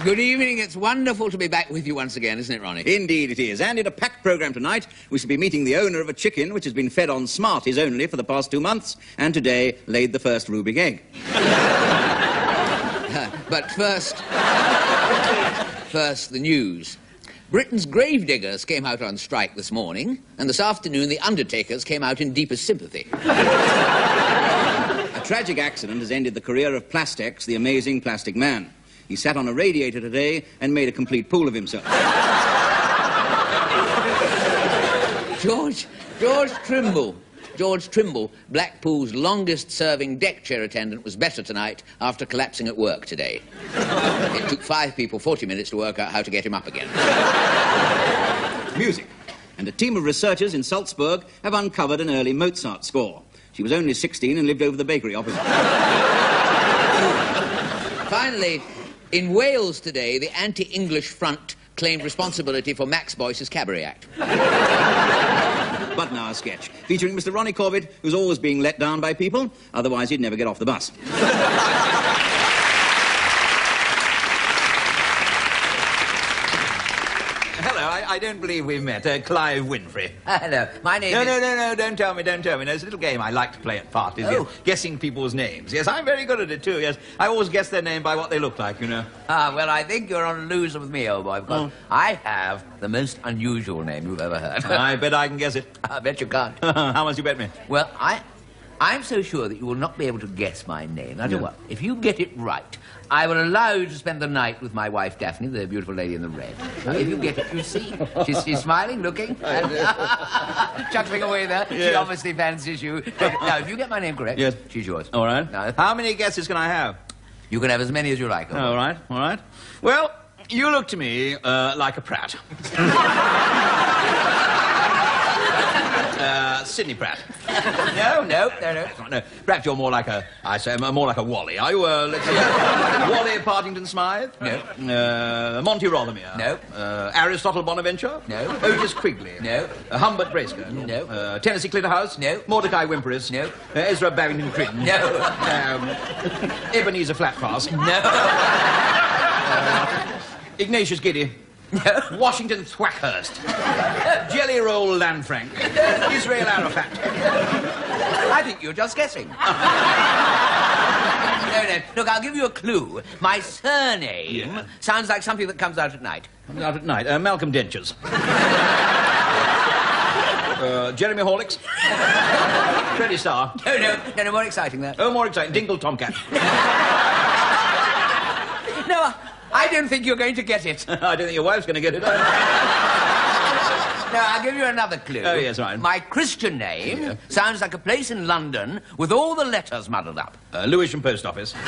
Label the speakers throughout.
Speaker 1: Good evening. It's wonderful to be back with you once again, isn't it, Ronnie?
Speaker 2: Indeed it is. And in a packed programme tonight, we shall be meeting the owner of a chicken which has been fed on Smarties only for the past 2 months, and today laid the first Rubik egg.
Speaker 1: But first, the news. Britain's gravediggers came out on strike this morning, and this afternoon the undertakers came out in deepest sympathy.
Speaker 2: A tragic accident has ended the career of Plastex, the amazing plastic man. He sat on a radiator today and made a complete fool of himself.
Speaker 1: George Trimble, Blackpool's longest-serving deck chair attendant, was better tonight after collapsing at work today. It took 5 people 40 minutes to work out how to get him up again.
Speaker 2: Music. And a team of researchers in Salzburg have uncovered an early Mozart score. She was only 16 and lived over the bakery opposite.
Speaker 1: Finally, in Wales today, the anti-English front claimed responsibility for Max Boyce's cabaret act.
Speaker 2: But now a sketch, featuring Mr. Ronnie Corbett, who's always being let down by people, otherwise he'd never get off the bus.
Speaker 3: Hello, I don't believe we've met. Clive Winfrey.
Speaker 4: Hello, my name is...
Speaker 3: No, don't tell me. There's a little game I like to play at parties.
Speaker 4: Oh.
Speaker 3: Yes, guessing people's names. Yes, I'm very good at it, too, yes. I always guess their name by what they look like, you know.
Speaker 4: Well, I think you're on a loser with me, old boy, because I have the most unusual name you've ever heard.
Speaker 3: I bet I can guess it.
Speaker 4: I bet you can't.
Speaker 3: How much you bet me?
Speaker 4: Well, I'm so sure that you will not be able to guess my name. Now, tell you what, if you get it right, I will allow you to spend the night with my wife, Daphne, the beautiful lady in the red. Now, if you get it, you see, she's smiling, looking, and chuckling away there.
Speaker 3: Yes.
Speaker 4: She obviously fancies you. Now, if you get my name correct,
Speaker 3: yes,
Speaker 4: she's yours.
Speaker 3: All right.
Speaker 4: Now,
Speaker 3: how many guesses can I have?
Speaker 4: You can have as many as you like.
Speaker 3: All right. Well, you look to me like a Pratt. Sidney Pratt. No. Perhaps you're more like a... I say, more like a Wally. Are you, let's see... Wally Partington Smythe?
Speaker 4: No.
Speaker 3: Monty Rothermere?
Speaker 4: No.
Speaker 3: Aristotle Bonaventure?
Speaker 4: No.
Speaker 3: Otis Quigley?
Speaker 4: No.
Speaker 3: Humbert Bracegirdle?
Speaker 4: No.
Speaker 3: Tennessee Clitterhouse?
Speaker 4: No.
Speaker 3: Mordecai Wimperis?
Speaker 4: No.
Speaker 3: Ezra Barrington Crichton?
Speaker 4: No.
Speaker 3: Ebenezer Flatpass?
Speaker 4: No.
Speaker 3: Ignatius Giddy?
Speaker 4: No.
Speaker 3: Washington Thwackhurst? Jelly Roll Lanfranc? Israel Arafat?
Speaker 4: I think you're just guessing. No. Look, I'll give you a clue. My surname sounds like something that comes out at night.
Speaker 3: Comes out at night. Malcolm Dentures. Jeremy Horlicks? Freddie Starr?
Speaker 4: No, more exciting than that.
Speaker 3: Oh, more exciting. Dingle Tomcat.
Speaker 4: No, I don't think you're going to get it.
Speaker 3: I don't think your wife's going to get it.
Speaker 4: No, I'll give you another clue.
Speaker 3: Oh, yes, right.
Speaker 4: My Christian name sounds like a place in London with all the letters muddled up.
Speaker 3: Lewisham Post Office.
Speaker 4: No,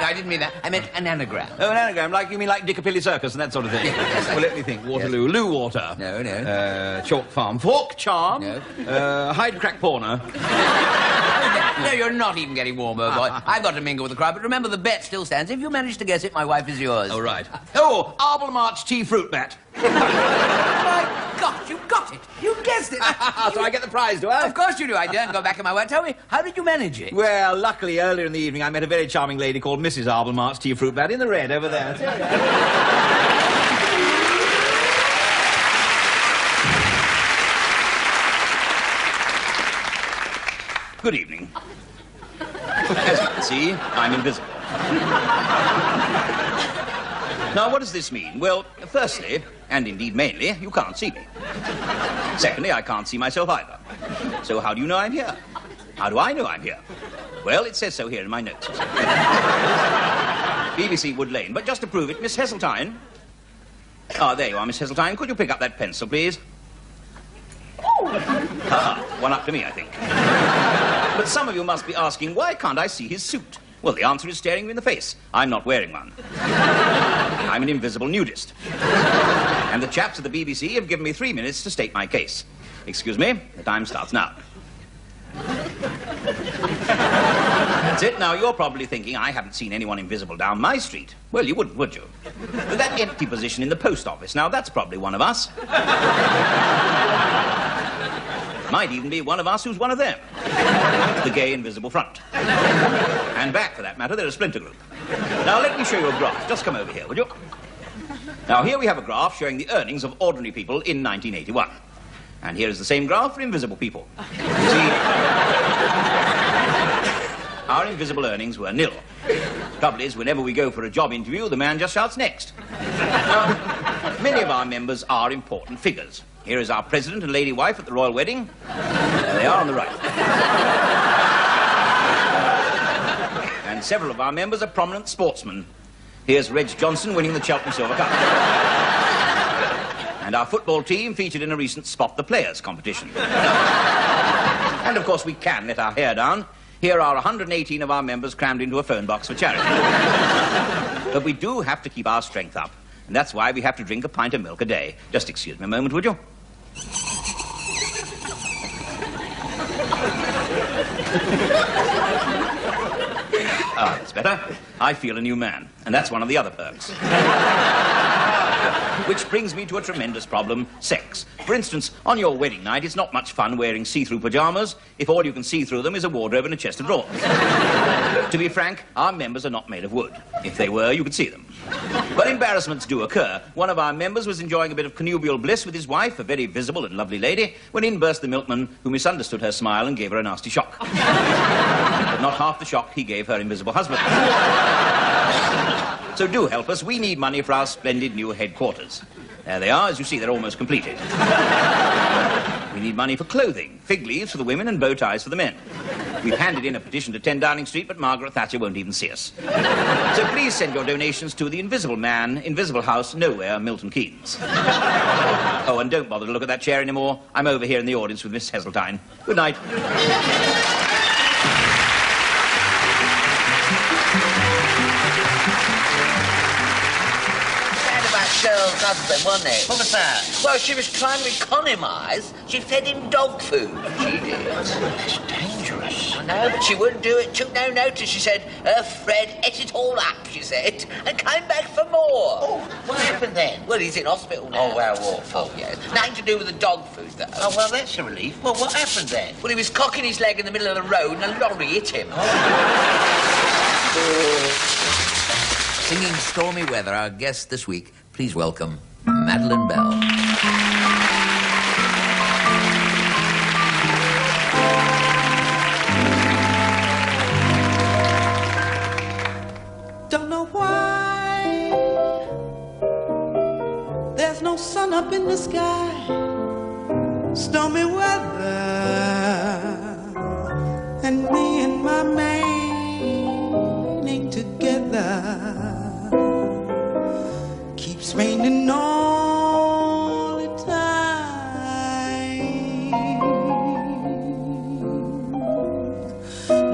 Speaker 4: I didn't mean that. I meant an anagram.
Speaker 3: Oh, an anagram. You mean like Dickapilly Circus and that sort of thing?
Speaker 4: Yes.
Speaker 3: Well, let me think. Waterloo.
Speaker 4: Yes.
Speaker 3: Loo Water.
Speaker 4: No.
Speaker 3: Chalk Farm. Fork Charm.
Speaker 4: No.
Speaker 3: Hyde Crack Porner.
Speaker 4: No, you're not even getting warmer, boy. I've got to mingle with the crowd, but remember, the bet still stands. If you manage to guess it, my wife is yours.
Speaker 3: Oh, right. Oh, Arbel March Tea Fruit Bat.
Speaker 4: My God, you got it. You guessed it.
Speaker 3: So I get the prize, do I?
Speaker 4: Of course you do. I daren't go back in my word. Tell me, how did you manage it?
Speaker 3: Well, luckily, earlier in the evening, I met a very charming lady called Mrs. Arbel March Tea Fruit Bat in the red over there.
Speaker 2: Good evening. As you can see, I'm invisible. Now, what does this mean? Well, firstly, and indeed mainly, you can't see me. Secondly, I can't see myself either. So how do you know I'm here? How do I know I'm here? Well, it says so here in my notes. BBC Wood Lane. But just to prove it, Miss Heseltine... Ah, there you are, Miss Heseltine. Could you pick up that pencil, please? One up to me, I think. But some of you must be asking, why can't I see his suit? Well, the answer is staring you in the face. I'm not wearing one. I'm an invisible nudist. And the chaps at the BBC have given me 3 minutes to state my case. Excuse me, the time starts now. That's it. Now, you're probably thinking I haven't seen anyone invisible down my street. Well, you wouldn't, would you? But that empty position in the post office, now, that's probably one of us. Might even be one of us who's one of them. The Gay Invisible Front. And back, for that matter, they're a splinter group. Now, let me show you a graph. Just come over here, would you? Now, here we have a graph showing the earnings of ordinary people in 1981. And here is the same graph for invisible people. You see, our invisible earnings were nil. The trouble is, whenever we go for a job interview, the man just shouts next. Now, many of our members are important figures. Here is our president and lady wife at the royal wedding. There they are on the right. And several of our members are prominent sportsmen. Here's Reg Johnson winning the Cheltenham Silver Cup. And our football team featured in a recent Spot the Players competition. And, of course, we can let our hair down. Here are 118 of our members crammed into a phone box for charity. But we do have to keep our strength up. And that's why we have to drink a pint of milk a day. Just excuse me a moment, would you? Ah, that's better. I feel a new man. And that's one of the other perks. Which brings me to a tremendous problem, sex. For instance, on your wedding night, it's not much fun wearing see-through pyjamas if all you can see through them is a wardrobe and a chest of drawers. To be frank, our members are not made of wood. If they were, you could see them. But embarrassments do occur. One of our members was enjoying a bit of connubial bliss with his wife, a very visible and lovely lady, when in burst the milkman, who misunderstood her smile and gave her a nasty shock. But not half the shock he gave her invisible husband. So do help us. We need money for our splendid new headquarters. There they are. As you see, they're almost completed. We need money for clothing, fig leaves for the women and bow ties for the men. We've handed in a petition to 10 Downing Street, but Margaret Thatcher won't even see us. So please send your donations to the Invisible Man, Invisible House, Nowhere, Milton Keynes. Oh, and don't bother to look at that chair anymore. I'm over here in the audience with Miss Heseltine. Good night.
Speaker 5: Girl's husband, wasn't it?
Speaker 6: What was that?
Speaker 5: Well, she was trying to economise. She fed him dog food. She did.
Speaker 6: That's dangerous.
Speaker 5: I know, but she wouldn't do it. Took no notice. She said her Fred ate it all up, she said, and came back for more.
Speaker 6: Oh, what happened then?
Speaker 5: Well, he's in hospital now.
Speaker 6: Oh, well, awful.
Speaker 5: Oh, yes. Nothing to do with the dog food, though.
Speaker 6: Oh, well, that's a relief. Well, what happened then?
Speaker 5: Well, he was cocking his leg in the middle of the road and a lorry hit him.
Speaker 4: Singing Stormy Weather, our guest this week, please welcome Madeline Bell.
Speaker 7: Don't know why there's no sun up in the sky. Stormy weather, and me and my man ain't together. Keeps raining all the time.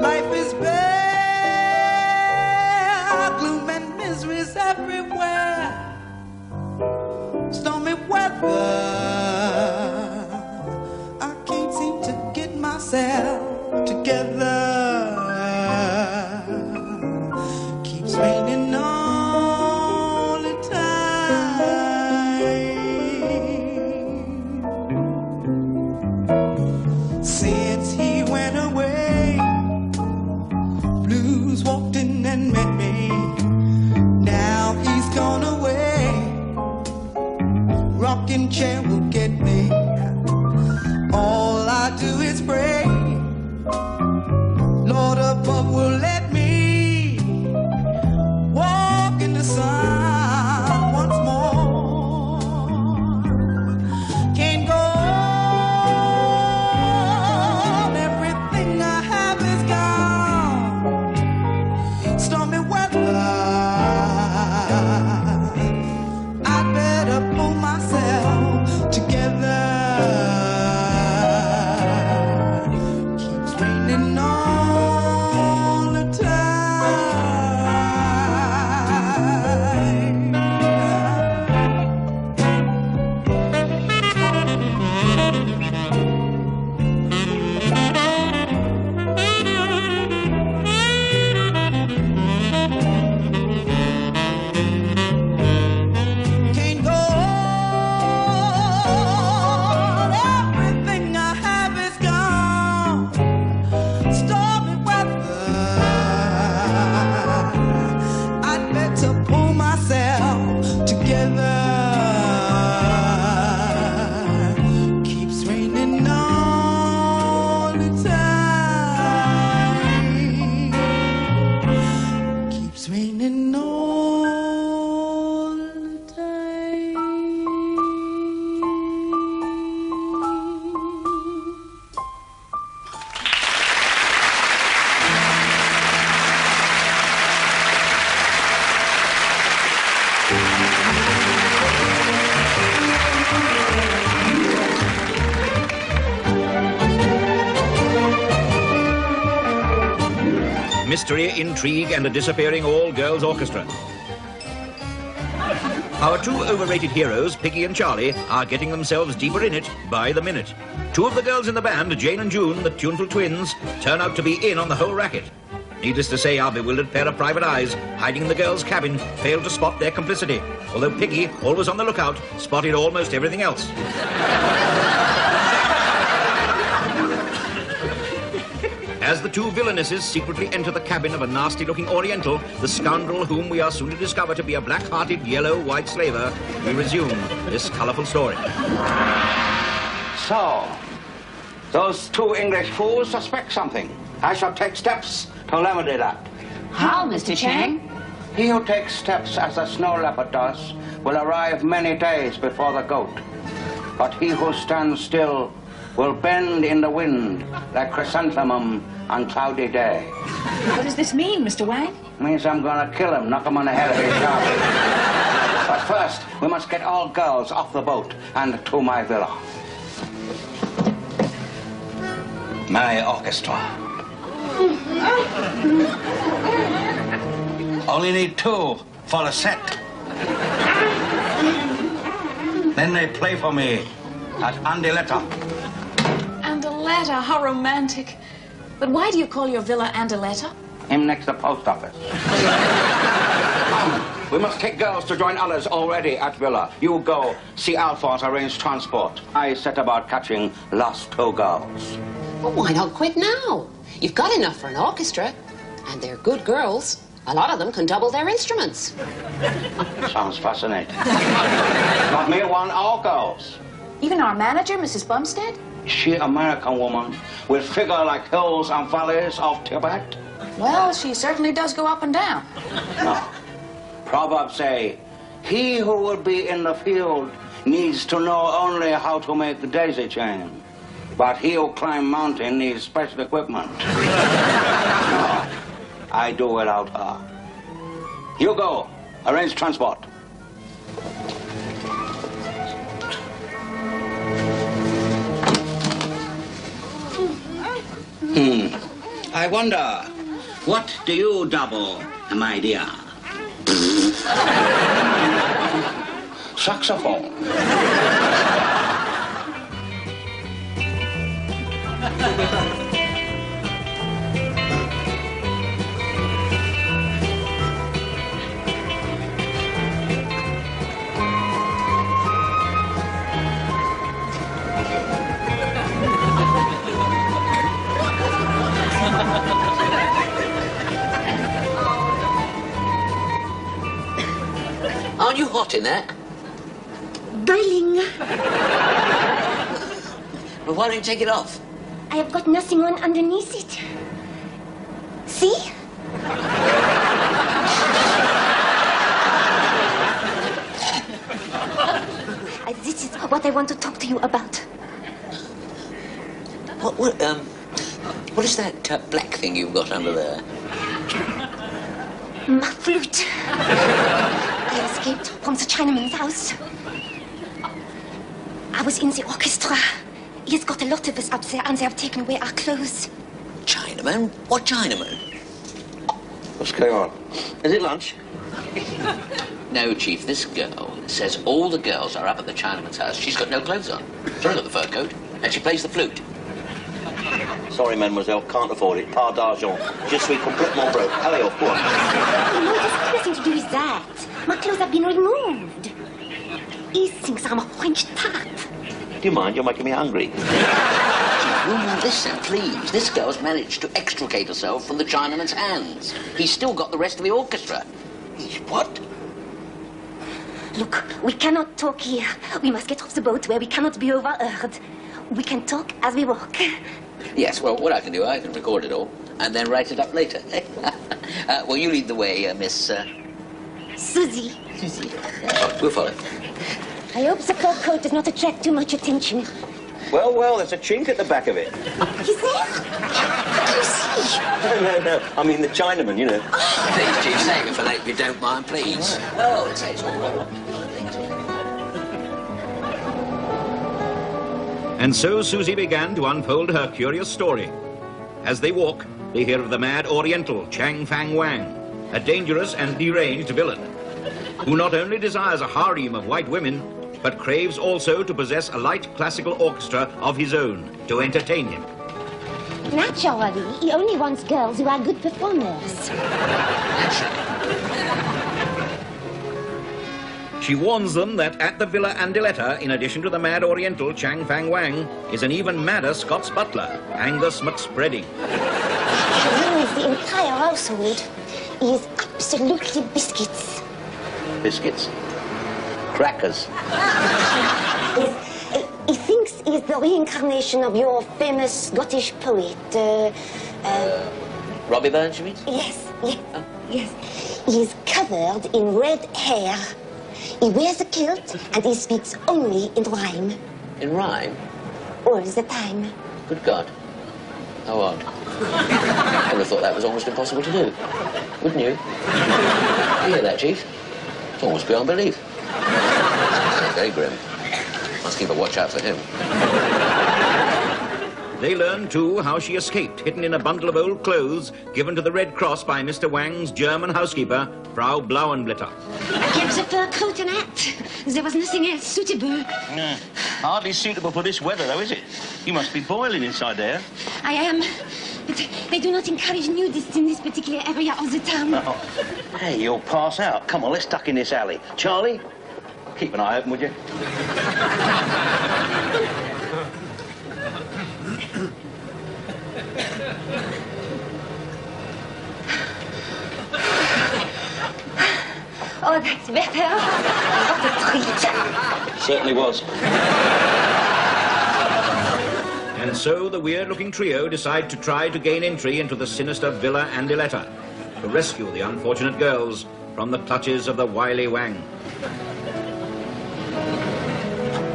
Speaker 7: Life is bare, gloom and misery's everywhere. Stormy weather, I can't seem to get myself together. Keeps raining all the time. Since he went away, blues walked in and met me. Now he's gone away, rocking chair will get me. All I do is pray, Lord above will let me walk in the sun once more. Can't go on, everything I have is gone. Stormy weather, I'd better pull myself together.
Speaker 2: mystery, intrigue, and a disappearing all-girls orchestra. Our two overrated heroes, Piggy and Charlie, are getting themselves deeper in it by the minute. Two of the girls in the band, Jane and June, the tuneful twins, turn out to be in on the whole racket. Needless to say, our bewildered pair of private eyes, hiding in the girls' cabin, failed to spot their complicity, although Piggy, always on the lookout, spotted almost everything else. As the two villainesses secretly enter the cabin of a nasty-looking Oriental, the scoundrel whom we are soon to discover to be a black-hearted yellow-white slaver, we resume this colourful story.
Speaker 8: So, those two English fools suspect something. I shall take steps to remedy that.
Speaker 9: How, Mr. Chang?
Speaker 8: He who takes steps as the snow leopard does will arrive many days before the goat. But he who stands still will bend in the wind like chrysanthemum on cloudy day.
Speaker 9: What does this mean, Mr. Wang?
Speaker 8: Means I'm gonna kill him, knock him on the head of his job. But first, we must get all girls off the boat and to my villa. My orchestra. Only need two for the set. Then they play for me at Andiletta.
Speaker 9: Andaletta, how romantic. But why do you call your villa Andaletta?
Speaker 8: Him next to post office. We must take girls to join others already at villa. You go, see Alphonse arrange transport. I set about catching lost two girls.
Speaker 10: Well, why not quit now? You've got enough for an orchestra, and they're good girls. A lot of them can double their instruments.
Speaker 8: Sounds fascinating. But me want all girls.
Speaker 9: Even our manager, Mrs. Bumstead?
Speaker 8: She American woman with figure like hills and valleys of Tibet?
Speaker 9: Well, she certainly does go up and down.
Speaker 8: No. Proverbs say, he who will be in the field needs to know only how to make the daisy chain. But he who climb mountain needs special equipment. No, I do without her. You go, arrange transport. I wonder, what do you double, my dear? Saxophone.
Speaker 5: Aren't you hot in there?
Speaker 11: Darling,
Speaker 5: Well, why don't you take it off?
Speaker 11: I have got nothing on underneath it. See? This is what I want to talk to you about.
Speaker 5: What is that black thing you've got under there?
Speaker 11: My flute. I escaped from the Chinaman's house. I was in the orchestra. He's got a lot of us up there, and they have taken away our clothes.
Speaker 5: Chinaman? What Chinaman?
Speaker 8: What's going on? Is it lunch?
Speaker 5: No, Chief, this girl says all the girls are up at the Chinaman's house. She's got no clothes on. She's only got the fur coat, and she plays the flute.
Speaker 6: Sorry, mademoiselle, can't afford it. Pas d'argent. Je suis complètement broke. Allez, off, go on.
Speaker 11: No, this has nothing to do with that. My clothes have been removed. He thinks I'm a French tap.
Speaker 6: Do you mind? You're making me hungry.
Speaker 5: Will you listen, please? This girl's managed to extricate herself from the Chinaman's hands. He's still got the rest of the orchestra. What?
Speaker 11: Look, we cannot talk here. We must get off the boat where we cannot be overheard. We can talk as we walk.
Speaker 5: Yes, well, what I can do, I can record it all and then write it up later. Well, you lead the way, Miss...
Speaker 11: Susie.
Speaker 5: Susie. We'll follow.
Speaker 11: I hope the fur coat does not attract too much attention.
Speaker 6: Well, well, there's a chink at the back of it.
Speaker 11: He's there? What do you see?
Speaker 6: No. I mean the Chinaman, you know.
Speaker 5: Please, Chief, save it for later if you don't mind, please. Oh, it's all right.
Speaker 2: And so Susie began to unfold her curious story. As they walk, they hear of the mad Oriental Chang Fang Wang, a dangerous and deranged villain, who not only desires a harem of white women, but craves also to possess a light classical orchestra of his own to entertain him.
Speaker 11: Naturally, he only wants girls who are good performers.
Speaker 2: She warns them that at the Villa Andiletta, in addition to the mad Oriental Chang Fang Wang, is an even madder Scots butler, Angus McSpreading.
Speaker 11: He ruins the entire household. He is absolutely biscuits.
Speaker 6: Biscuits? Crackers?
Speaker 11: He thinks he's the reincarnation of your famous Scottish poet.
Speaker 6: Robbie Burns, you mean?
Speaker 11: Yes. He is covered in red hair. He wears a kilt and he speaks only in rhyme.
Speaker 6: In rhyme?
Speaker 11: All the time.
Speaker 6: Good God. How odd. I would have thought that was almost impossible to do. Wouldn't you? You hear that, Chief? It's almost beyond belief. Very grim. Must keep a watch out for him.
Speaker 2: They learn, too, how she escaped, hidden in a bundle of old clothes given to the Red Cross by Mr. Wang's German housekeeper, Frau Blauenblitter.
Speaker 11: I kept the fur coat and hat. There was nothing else suitable.
Speaker 6: Hardly suitable for this weather, though, is it? You must be boiling inside there.
Speaker 11: I am. But they do not encourage nudists in this particular area of the town.
Speaker 6: Oh. Hey, you'll pass out. Come on, let's duck in this alley. Charlie, keep an eye open, would you?
Speaker 11: Oh, that's better. What a treat.
Speaker 6: Certainly was.
Speaker 2: And so the weird-looking trio decide to try to gain entry into the sinister Villa Andiletta to rescue the unfortunate girls from the clutches of the wily Wang.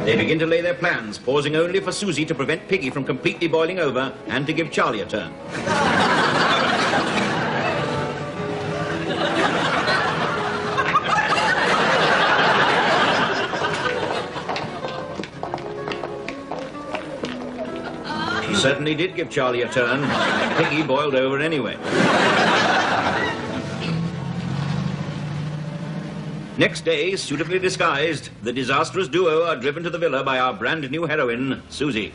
Speaker 2: They begin to lay their plans, pausing only for Susie to prevent Piggy from completely boiling over and to give Charlie a turn. She certainly did give Charlie a turn. Piggy boiled over anyway. Next day, suitably disguised, the disastrous duo are driven to the villa by our brand new heroine, Susie.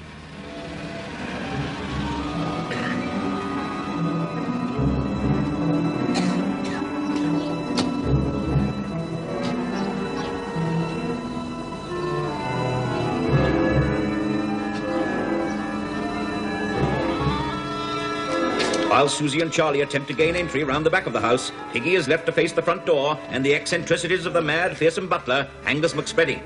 Speaker 2: While Susie and Charlie attempt to gain entry round the back of the house, Piggy is left to face the front door and the eccentricities of the mad, fearsome butler, Angus McSpreading.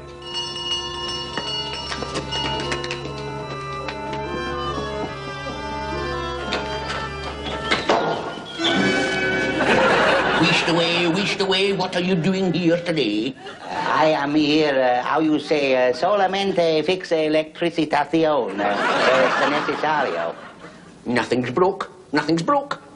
Speaker 5: Wished away, what are you doing here today?
Speaker 8: I am here, how you say, solamente fixe electricitación. Es necesario.
Speaker 5: Nothing's broke.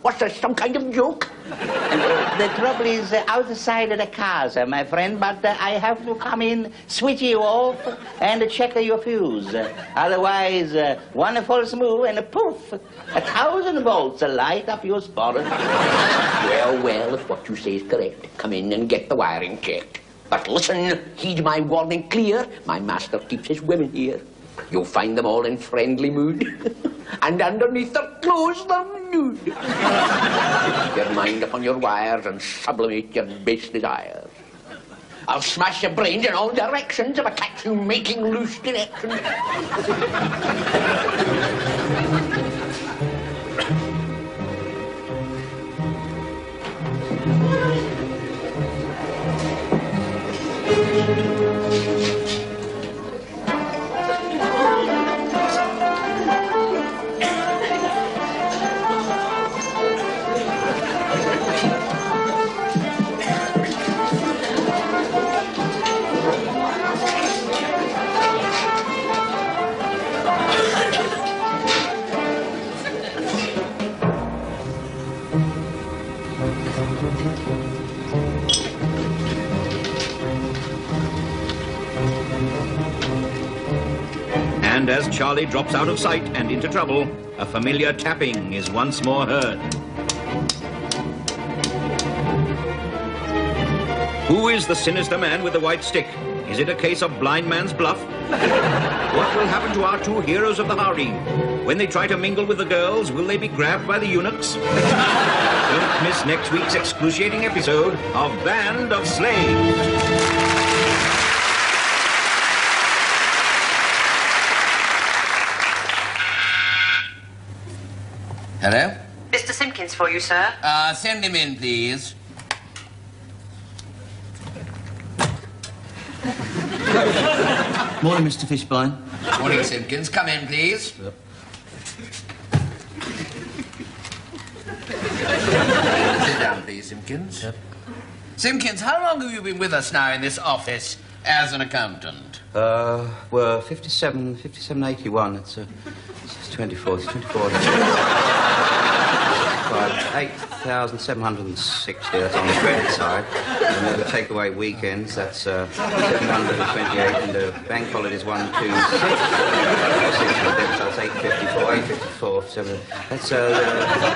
Speaker 5: What's that, some kind of joke?
Speaker 8: The trouble is outside of the cars, my friend, but I have to come in, switch you off, and check your fuse. Otherwise, one false move and poof, 1,000 volts light up your spot.
Speaker 5: Well, if what you say is correct, come in and get the wiring checked. But listen, heed my warning clear. My master keeps his women here. You'll find them all in friendly mood. And underneath their clothes, they're nude. Keep your mind upon your wires and sublimate your base desires. I'll smash your brains in all directions if I catch you making loose directions.
Speaker 2: And as Charlie drops out of sight and into trouble, a familiar tapping is once more heard. Who is the sinister man with the white stick? Is it a case of blind man's bluff? What will happen to our two heroes of the harem? When they try to mingle with the girls, will they be grabbed by the eunuchs? Don't miss next week's excruciating episode of Band of Slaves.
Speaker 4: Hello?
Speaker 12: Mr. Simpkins for you, sir.
Speaker 4: Send him in, please.
Speaker 13: Morning, Mr. Fishbine.
Speaker 4: Morning, Simpkins. Come in, please.
Speaker 13: Yep.
Speaker 4: Sit down, please, Simpkins. Yep. Simpkins, how long have you been with us now in this office as an accountant?
Speaker 13: Well, 5781. It's 24. It's 24. 8,760. That's on the credit side. And then we take away weekends. That's 728. And the bank holidays 1, 2, 6. That's 854. 854. 7. That's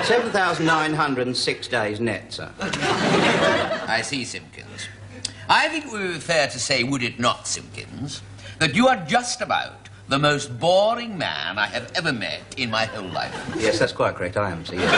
Speaker 13: 7,906 days net, sir.
Speaker 4: I see, Simpkins. I think it would be fair to say, would it not, Simpkins, that you are just about the most boring man I have ever met in my whole life.
Speaker 13: Yes, that's quite correct. I am, sir. Yes.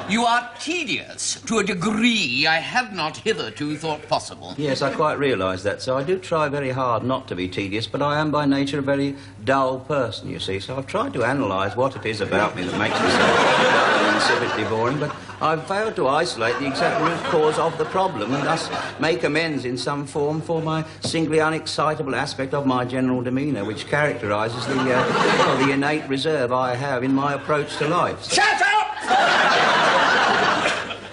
Speaker 4: You are tedious to a degree I have not hitherto thought possible.
Speaker 13: Yes, I quite realise that, so I do try very hard not to be tedious, but I am by nature a very dull person, you see, so I've tried to analyse what it is about me that makes me so dull and insipidly boring, but I've failed to isolate the exact root cause of the problem and thus make amends in some form for my singly unexcitable aspect of my general demeanour, which characterises the innate reserve I have in my approach to life.
Speaker 4: Shut up!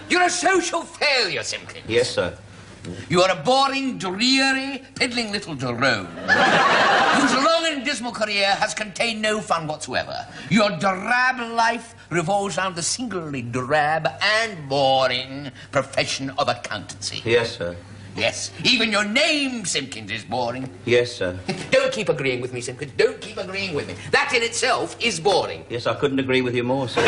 Speaker 4: You're a social failure, Simpkins.
Speaker 13: Yes, sir.
Speaker 4: You are a boring, dreary, piddling little drone whose long and dismal career has contained no fun whatsoever. Your drab life revolves around the singularly drab and boring profession of accountancy.
Speaker 13: Yes, sir.
Speaker 4: Yes, even your name, Simpkins, is boring.
Speaker 13: Yes, sir.
Speaker 4: Don't keep agreeing with me, Simpkins. Don't keep agreeing with me. That in itself is boring.
Speaker 13: Yes, I couldn't agree with you more, sir.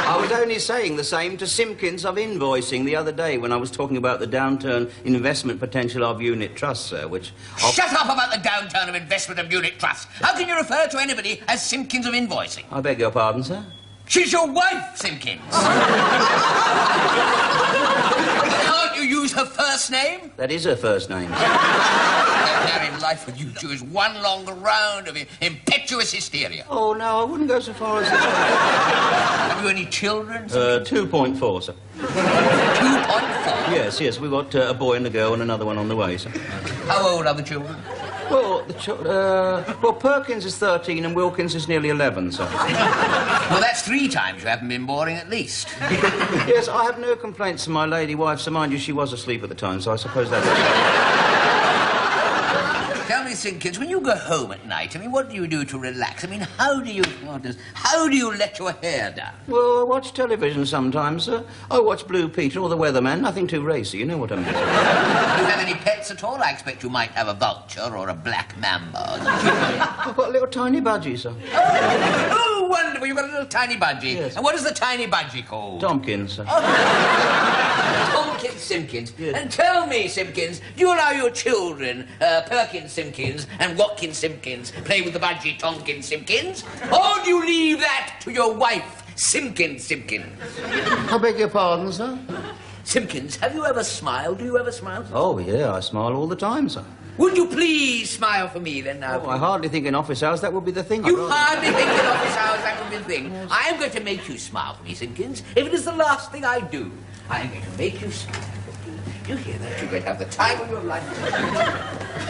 Speaker 13: I was only saying the same to Simpkins of invoicing the other day when I was talking about the downturn investment potential of unit trusts, sir, which...
Speaker 4: Shut up about the downturn of investment of unit trusts. How can you refer to anybody as Simpkins of invoicing?
Speaker 13: I beg your pardon, sir?
Speaker 4: She's your wife, Simpkins. Can't you use her first name?
Speaker 13: That is her first name.
Speaker 4: Married life with you two is one long round of impetuous hysteria.
Speaker 13: Oh, no, I wouldn't go so far as that.
Speaker 4: Have you any children?
Speaker 13: 2.4, sir.
Speaker 4: 2.4?
Speaker 13: Yes, we've got a boy and a girl and another one on the way, sir.
Speaker 4: How old are the children?
Speaker 13: Well, well, Perkins is 13 and Wilkins is nearly 11, sir.
Speaker 4: Well, that's 3 times you haven't been boring at least.
Speaker 13: Yes, I have no complaints from my lady wife, so mind you, she was asleep at the time, so I suppose that's...
Speaker 4: Tell me, Simpkins, when you go home at night, I mean, what do you do to relax? I mean, how do you let your hair down?
Speaker 13: Well, I watch television sometimes, sir. I watch Blue Peter or The Weatherman. Nothing too racy, you know what I mean.
Speaker 4: Do you have any pets at all? I expect you might have a vulture or a black mamba.
Speaker 13: I've got a little tiny budgie, sir.
Speaker 4: Oh, wonderful. You've got a little tiny budgie.
Speaker 13: Yes.
Speaker 4: And what is the tiny budgie called?
Speaker 13: Tompkins, sir.
Speaker 4: Tompkins Simpkins. Yes. And tell me, Simpkins, do you allow your children, Perkins Simpkins and Watkins Simpkins, play with the budgie Tompkins Simpkins? Or do you leave that to your wife, Simpkins Simpkins?
Speaker 13: I beg your pardon, sir?
Speaker 4: Simpkins, have you ever smiled? Do you ever smile?
Speaker 13: Oh, yeah, I smile all the time, sir.
Speaker 4: Would you please smile for me, then, now?
Speaker 13: Oh, I hardly think in office hours that would be the thing.
Speaker 4: You hardly think in office hours that would be the thing? Yes. I am going to make you smile for me, Simpkins, if it is the last thing I do. I am going to make you smile. You hear that? You're going to have the time of your life.
Speaker 13: Will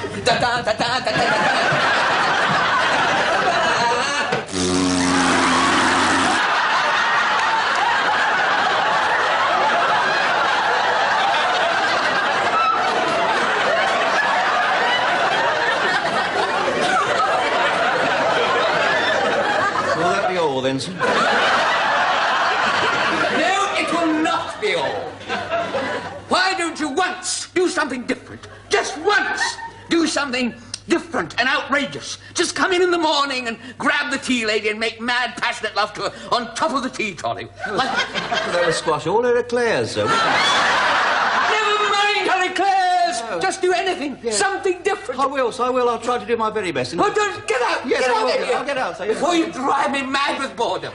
Speaker 13: that be all, then, sir?
Speaker 4: No, it will not be all. Why don't you once do something different? Just once! Do something different and outrageous. Just come in the morning and grab the tea lady and make mad, passionate love to her on top of the tea trolley.
Speaker 13: That would squash all her eclairs, sir.
Speaker 4: Never mind her eclairs.
Speaker 13: No.
Speaker 4: Just do anything. Yeah. Something different.
Speaker 13: I will, sir, I will. I'll try to do my very best.
Speaker 4: Oh, don't get out.
Speaker 13: Yes,
Speaker 4: get
Speaker 13: I
Speaker 4: out
Speaker 13: will.
Speaker 4: of here.
Speaker 13: I'll get out, sir.
Speaker 4: Before you drive me mad with boredom.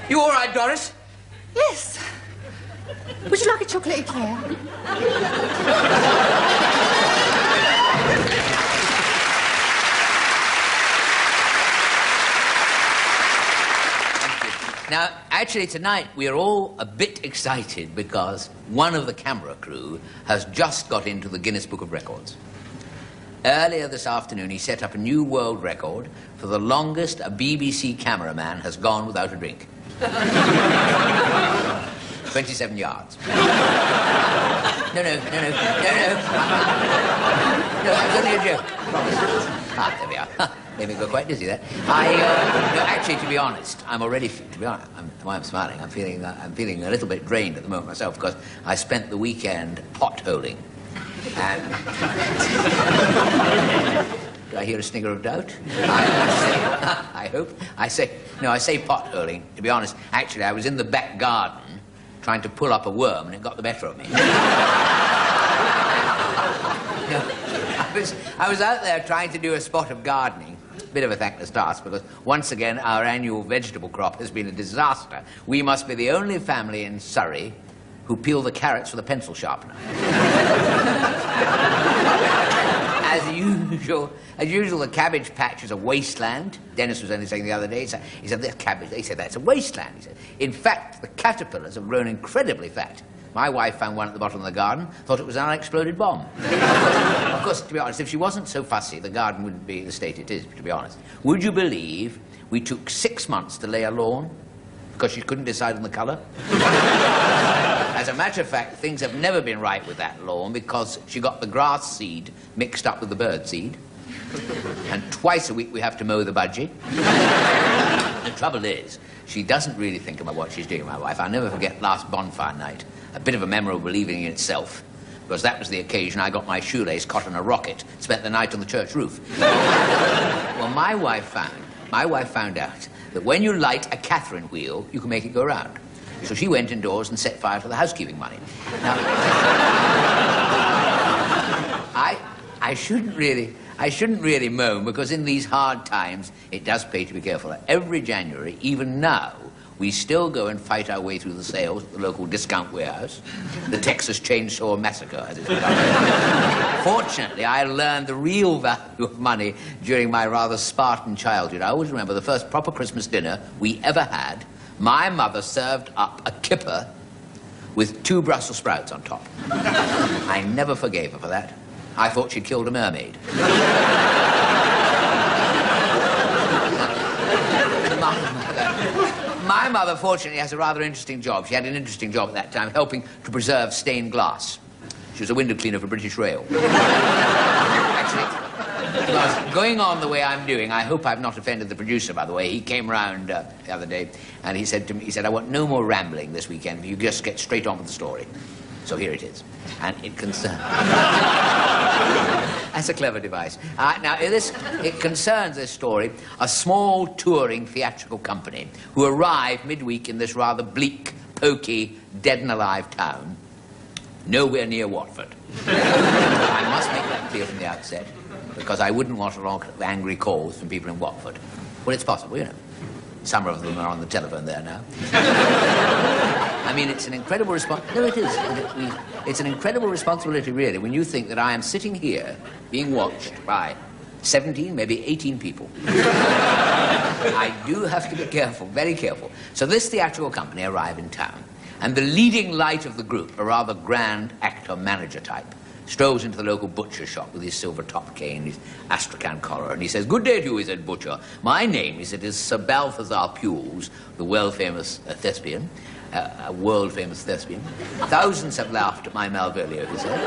Speaker 4: You all right, Doris?
Speaker 14: Yes. Would you like a chocolate eclair?
Speaker 4: Now, actually, tonight we are all a bit excited because one of the camera crew has just got into the Guinness Book of Records. Earlier this afternoon, he set up a new world record for the longest a BBC cameraman has gone without a drink. 27 yards. No, that was only a joke. Ah, there we are. Made me go quite dizzy there. No, actually, to be honest, I'm smiling. I'm feeling a little bit drained at the moment myself because I spent the weekend potholing. And do I hear a snigger of doubt? I hope. I say potholing. To be honest, actually, I was in the back garden trying to pull up a worm, and it got the better of me. I was out there trying to do a spot of gardening. Bit of a thankless task, because once again, our annual vegetable crop has been a disaster. We must be the only family in Surrey who peel the carrots with a pencil sharpener. As usual, the cabbage patch is a wasteland. Dennis was only saying the other day, he said, this cabbage, they said, that's a wasteland. He said, in fact, the caterpillars have grown incredibly fat. My wife found one at the bottom of the garden, thought it was an unexploded bomb. Of course, to be honest, if she wasn't so fussy, the garden wouldn't be the state it is, to be honest. Would you believe we took 6 months to lay a lawn because she couldn't decide on the colour? As a matter of fact, things have never been right with that lawn because she got the grass seed mixed up with the bird seed. And twice a week we have to mow the budgie. The trouble is, she doesn't really think about what she's doing, my wife. I'll never forget last bonfire night. A bit of a memorable evening in itself, because that was the occasion I got my shoelace caught in a rocket, spent the night on the church roof. Well, my wife found out that when you light a Catherine wheel, you can make it go round. So she went indoors and set fire to the housekeeping money. Now, I shouldn't really moan, because in these hard times, it does pay to be careful. Every January, even now, we still go and fight our way through the sales at the local discount warehouse, the Texas Chainsaw Massacre, as it's called. Fortunately, I learned the real value of money during my rather Spartan childhood. I always remember the first proper Christmas dinner we ever had. My mother served up a kipper with 2 Brussels sprouts on top. I never forgave her for that. I thought she'd killed a mermaid. My mother, fortunately, has a rather interesting job. She had an interesting job at that time, helping to preserve stained glass. She was a window cleaner for British Rail. Actually, going on the way I'm doing, I hope I've not offended the producer, by the way. He came round the other day, and he said to me, I want no more rambling this weekend. You just get straight on with the story. So here it is. And it concerns... That's a clever device. It concerns, this story, a small touring theatrical company who arrived midweek in this rather bleak, poky, dead-and-alive town, nowhere near Watford. I must make that clear from the outset, because I wouldn't want a lot of angry calls from people in Watford. Well, it's possible, you know. Some of them are on the telephone there now. I mean, it's an incredible responsibility. No, it is. It's an incredible responsibility, really, when you think that I am sitting here being watched by 17, maybe 18 people. I do have to be careful, very careful. So this theatrical company arrived in town, and the leading light of the group, a rather grand actor-manager type, strolls into the local butcher's shop with his silver-topped cane, his astrakhan collar, and he says, "Good day to you," he said, "butcher. My name," he said, "is Sir Balthazar Pules, the world-famous thespian, a world-famous thespian. Thousands have laughed at my Malvolio, he said.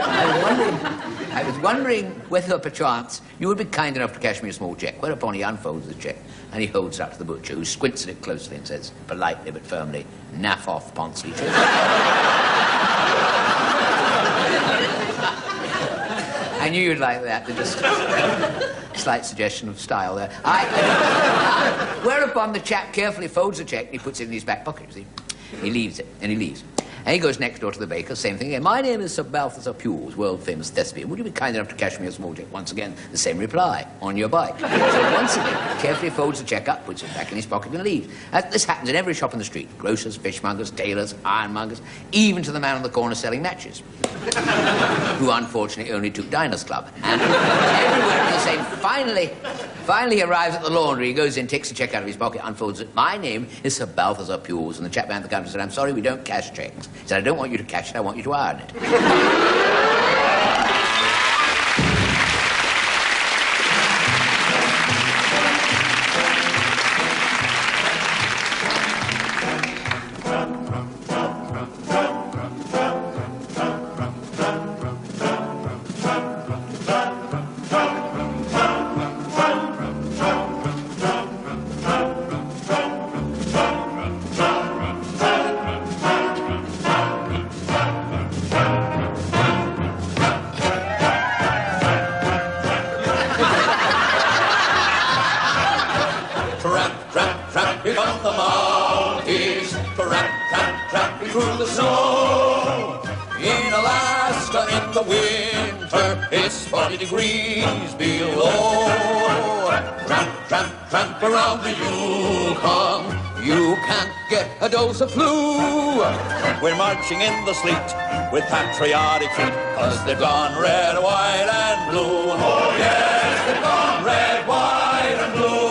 Speaker 4: I was wondering whether, perchance, you would be kind enough to cash me a small cheque. Whereupon he unfolds the cheque, and he holds it up to the butcher, who squints at it closely and says, politely but firmly, naff off, Ponsky. I knew you'd like that. Just slight suggestion of style there. Whereupon the chap carefully folds the cheque and he puts it in his back pocket, you see. He leaves it, and he leaves. And he goes next door to the baker, same thing again. My name is Sir Balthazar Pules, world-famous thespian. Would you be kind enough to cash me a small cheque? Once again, the same reply, on your bike. So once again, carefully folds the cheque up, puts it back in his pocket and leaves. This happens in every shop in the street. Grocers, fishmongers, tailors, ironmongers, even to the man on the corner selling matches. Who unfortunately only took Diners Club. And everywhere it's the same. Finally he arrives at the laundry. He goes in, takes the cheque out of his pocket, unfolds it. My name is Sir Balthazar Pules. And the chap behind the counter said, I'm sorry, we don't cash cheques. He said, I don't want you to cash it, I want you to iron it.
Speaker 3: Tramping on the mountains, tramping through the snow. In Alaska in the winter, it's 40 degrees below. Tramp around the Yukon, you can't get a dose of flu. We're marching in the sleet with patriotic feet, 'cause they've gone red, white, and blue. Oh yes, they've gone red, white, and blue.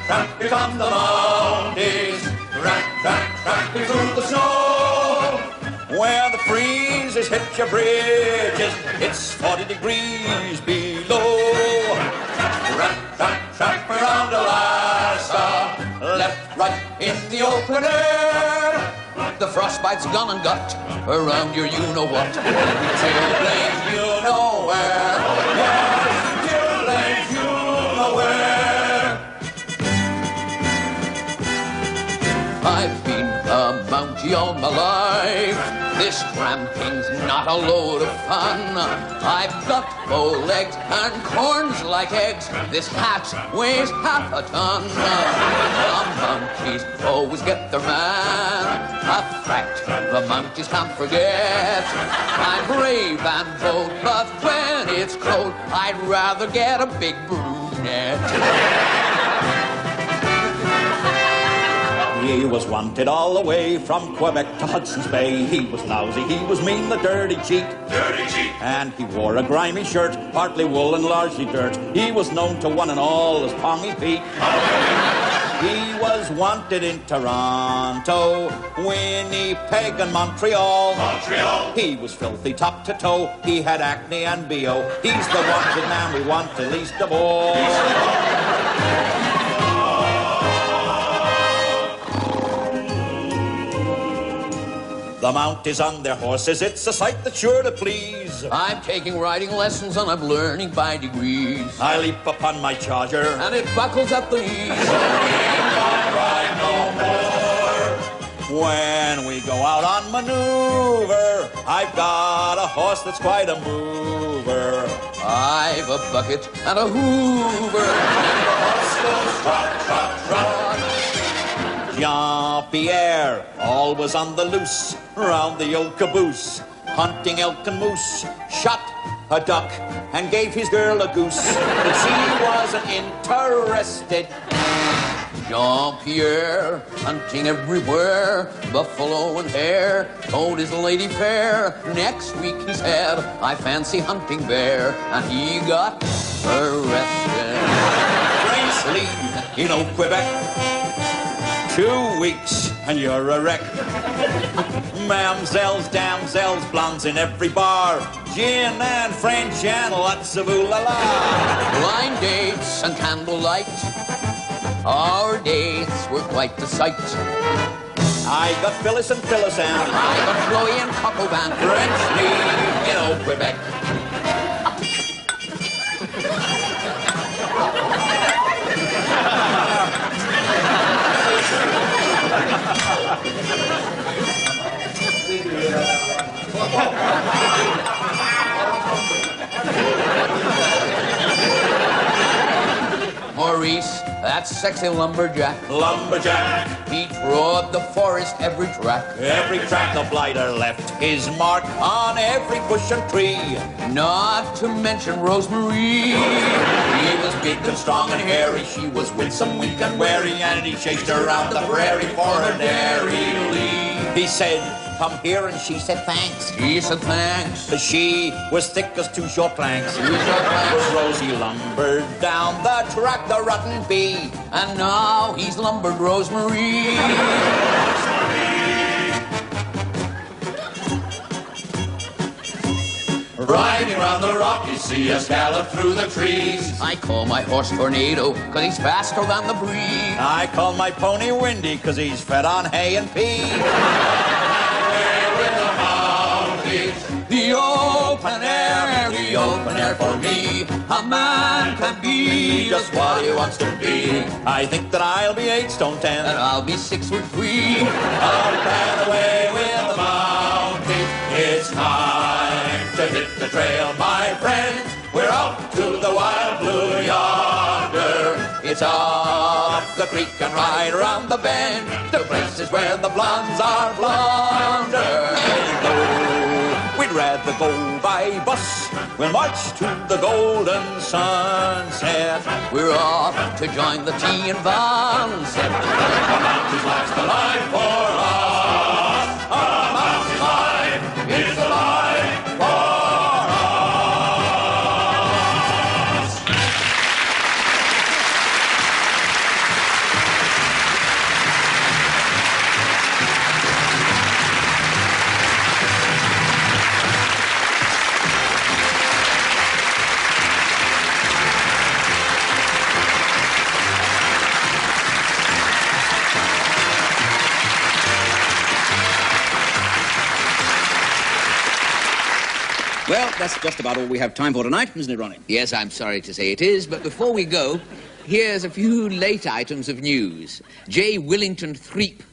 Speaker 3: Tramping on the mountains, tramping through the snow. Where the freezes hit your bridges, it's 40 degrees below. Tramp around Alaska, left, right, in the open air. The frostbite's gone and got around your you-know-what. Chilblains, you know where. Yes, chilblains, you know where. I've been a Mountie all my life. This tramping's not a load of fun. I've got bow legs and corns like eggs. This hat weighs half a ton. The Mounties always get their man. A fact the Mounties can't forget. I'm brave and bold, but when it's cold, I'd rather get a big brunette.
Speaker 15: He was wanted all the way from Quebec to Hudson's Bay. He was lousy, he was mean, the dirty cheat. Dirty cheat. And he wore a grimy shirt, partly wool and largely dirt. He was known to one and all as Pongy Pete. He was wanted in Toronto, Winnipeg and Montreal. He was filthy top to toe, he had acne and BO. He's the wanted man we want the least of all. The Mounties on their horses, it's a sight that's sure to please.
Speaker 3: I'm taking riding lessons and I'm learning by degrees.
Speaker 15: I leap upon my charger
Speaker 3: and it buckles at the knees.
Speaker 15: Ride no more. When we go out on maneuver, I've got a horse that's quite a mover.
Speaker 3: I've a bucket and a hoover, and the horse goes trot, trot, trot.
Speaker 15: Jean-Pierre, always on the loose, round the old caboose, hunting elk and moose, shot a duck and gave his girl a goose, but she wasn't interested.
Speaker 3: Jean-Pierre, hunting everywhere, buffalo and hare, told his lady fair, next week he said, I fancy hunting bear, and he got arrested.
Speaker 15: Gracely, you know, Quebec, 2 weeks and you're a wreck. Mamsells, damsels, blondes in every bar, gin and French and lots of ooh-la-la.
Speaker 3: Blind dates and candlelight, our dates were quite the sight.
Speaker 15: I got Phyllis and Phyllis and
Speaker 3: I got Chloe and Coco Van French Lee in old Quebec. Maurice, that sexy lumberjack.
Speaker 15: Lumberjack.
Speaker 3: He trod the forest every track.
Speaker 15: Every track the blighter left his mark on every bush and tree.
Speaker 3: Not to mention Rosemary. He was big and strong and hairy. She was winsome, weak and wary, and he chased her around the prairie for her dairy.
Speaker 15: He said, come here, and she said thanks.
Speaker 3: She said thanks.
Speaker 15: She was thick as two short planks. Rosie lumbered down the track, the rotten bee.
Speaker 3: And now he's lumbered Rosemary.
Speaker 15: Riding round the Rockies, see us gallop through the trees.
Speaker 3: I call my horse Tornado, 'cause he's faster than the breeze.
Speaker 15: I call my pony Windy, 'cause he's fed on hay and pea.
Speaker 3: The open air for me. A man can be just what he wants to be.
Speaker 15: I think that I'll be 8 stone 10.
Speaker 3: And I'll be 6'3".
Speaker 15: Up and away with the mountains. It's time to hit the trail, my friends. We're out to the wild blue yonder.
Speaker 3: It's up the creek and right around the bend to places where the blondes are blonder.
Speaker 15: We'd rather go by bus. We'll march to the golden sunset.
Speaker 3: We're off to join the tea and Von set.
Speaker 15: A mountain's life's the life for us. A mountain's life is the life for us.
Speaker 2: Well, that's just about all we have time for tonight, isn't it, Ronnie?
Speaker 1: Yes, I'm sorry to say it is, but before we go, here's a few late items of news. J. Willington Threep,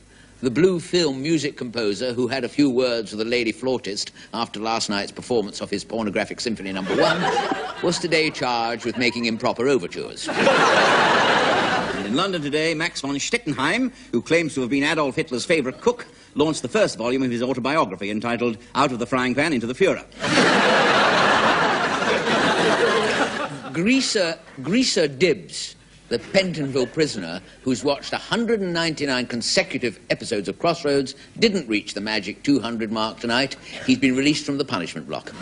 Speaker 1: the Blue Film music composer who had a few words with the lady flautist after last night's performance of his pornographic Symphony No. 1, was today charged with making improper overtures.
Speaker 2: And in London today, Max von Stettenheim, who claims to have been Adolf Hitler's favourite cook, launched the first volume of his autobiography entitled Out of the Frying Pan into the Führer.
Speaker 1: Greaser Dibbs, the Pentonville prisoner who's watched 199 consecutive episodes of Crossroads, didn't reach the magic 200 mark tonight. He's been released from the punishment block.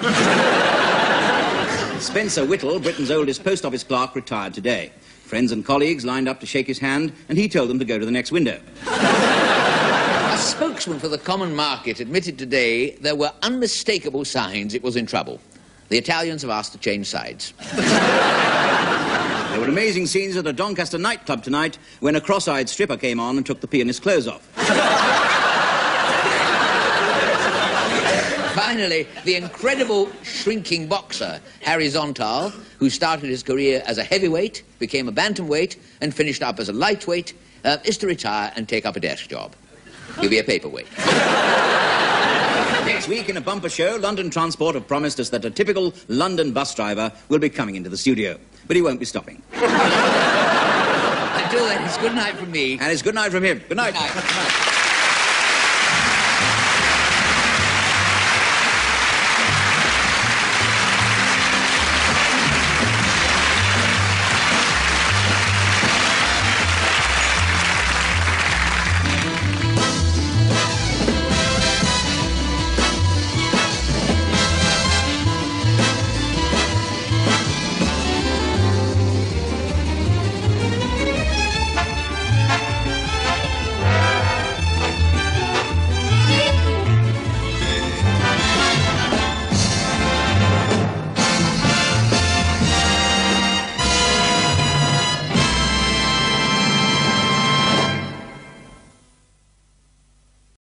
Speaker 2: Spencer Whittle, Britain's oldest post office clerk, retired today. Friends and colleagues lined up to shake his hand, and he told them to go to the next window.
Speaker 1: A spokesman for the common market admitted today there were unmistakable signs it was in trouble. The Italians have asked to change sides.
Speaker 2: There were amazing scenes at a Doncaster nightclub tonight when a cross-eyed stripper came on and took the pianist's clothes off.
Speaker 1: Finally, the incredible shrinking boxer, Harry Zontal, who started his career as a heavyweight, became a bantamweight, and finished up as a lightweight, is to retire and take up a desk job. He'll be a paperweight.
Speaker 2: Next week, in a bumper show, London Transport have promised us that a typical London bus driver will be coming into the studio. But he won't be stopping.
Speaker 1: Until then, it's good night from me.
Speaker 2: And it's good night from him. Good night.
Speaker 1: Good night.